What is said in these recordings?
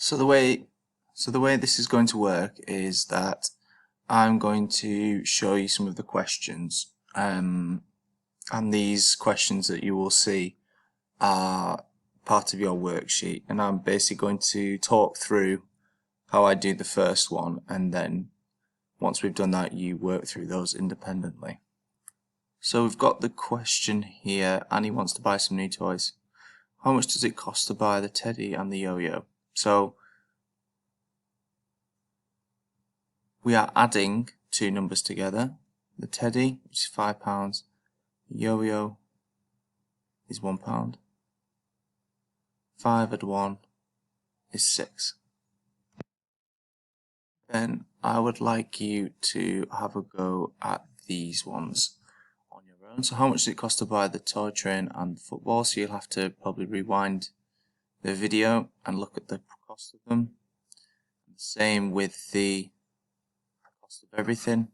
So the way this is going to work is that I'm going to show you some of the questions, and these questions that you will see are part of your worksheet, and I'm basically going to talk through how I do the first one, and then once we've done that you work through those independently. So we've got the question here. Annie wants to buy some new toys. How much does it cost to buy the teddy and the yo-yo? So we are adding two numbers together. The teddy, which is £5, the yo-yo is £1. 5 add 1 is 6. Then I would like you to have a go at these ones on your own. So how much does it cost to buy the toy train and the football? So you'll have to probably rewind the video and look at the cost of them. Same with the cost of everything.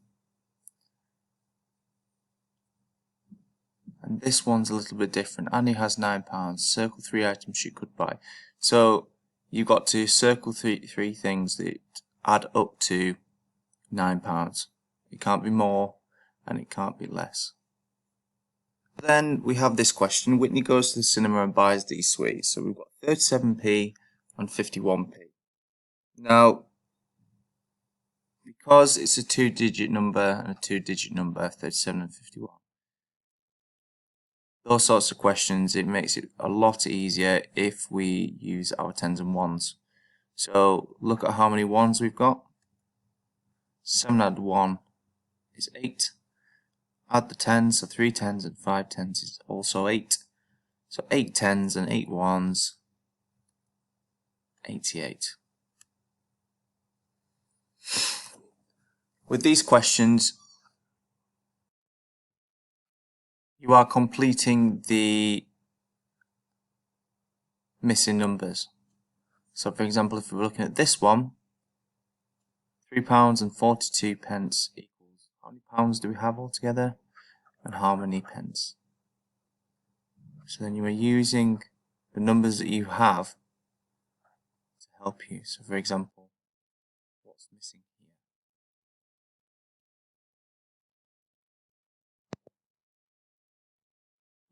And this one's a little bit different. Annie has £9. Circle 3 items she could buy. So you've got to circle three things that add up to £9. It can't be more and it can't be less. Then we have this question. Whitney goes to the cinema and buys these sweets. So we've got 37p and 51p. Now, because it's a two-digit number and a two-digit number, 37 and 51, those sorts of questions, it makes it a lot easier if we use our tens and ones. So look at how many ones we've got. 7 add 1 is 8. Add the tens, so 3 tens and 5 tens is also 8. So 8 tens and 8 ones, 88. With these questions, you are completing the missing numbers. So for example, if we're looking at this one, £3 and 42 pence equals how many pounds do we have altogether and how many pence? So then you are using the numbers that you have to help you. So for example, what's missing here?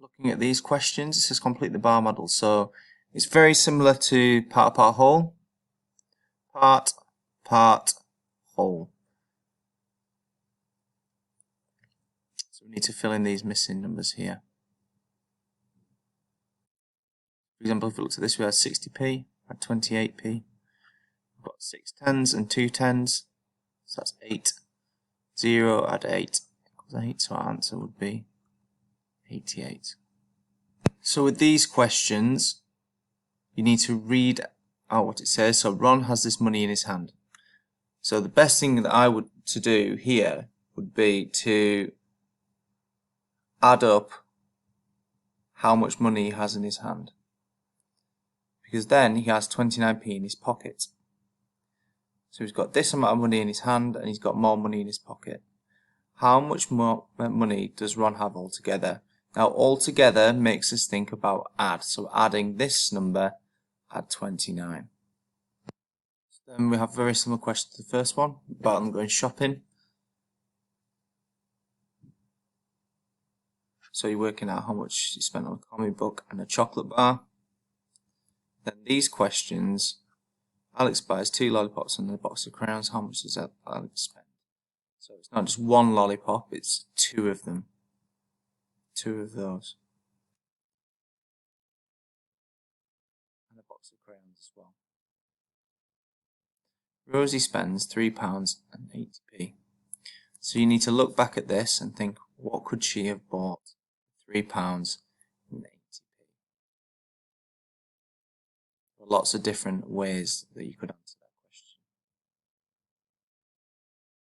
Looking at these questions, it says complete the bar model. So it's very similar to part, whole. Part, whole. So we need to fill in these missing numbers here. For example, if we looked at this, we had 60p, had 28p. We've got 6 tens and 2 tens, so that's 8. 0 add 8 equals 8, so our answer would be 88. So with these questions, you need to read out what it says. So Ron has this money in his hand. So the best thing that I would to do here would be to add up how much money he has in his hand, because then he has 29p in his pocket. So he's got this amount of money in his hand and he's got more money in his pocket. How much more money does Ron have altogether? Now altogether makes us think about add. So adding this number, add 29. So then we have a very similar question to the first one about them going shopping. So you're working out how much you spent on a comic book and a chocolate bar. Then these questions, Alex buys 2 lollipops and a box of crayons. How much does Alex spend? So it's not just one lollipop, it's 2 of them. 2 of those. And a box of crayons as well. Rosie spends £3 and 80p. So you need to look back at this and think, what could she have bought £3 and 80p? There are lots of different ways that you could answer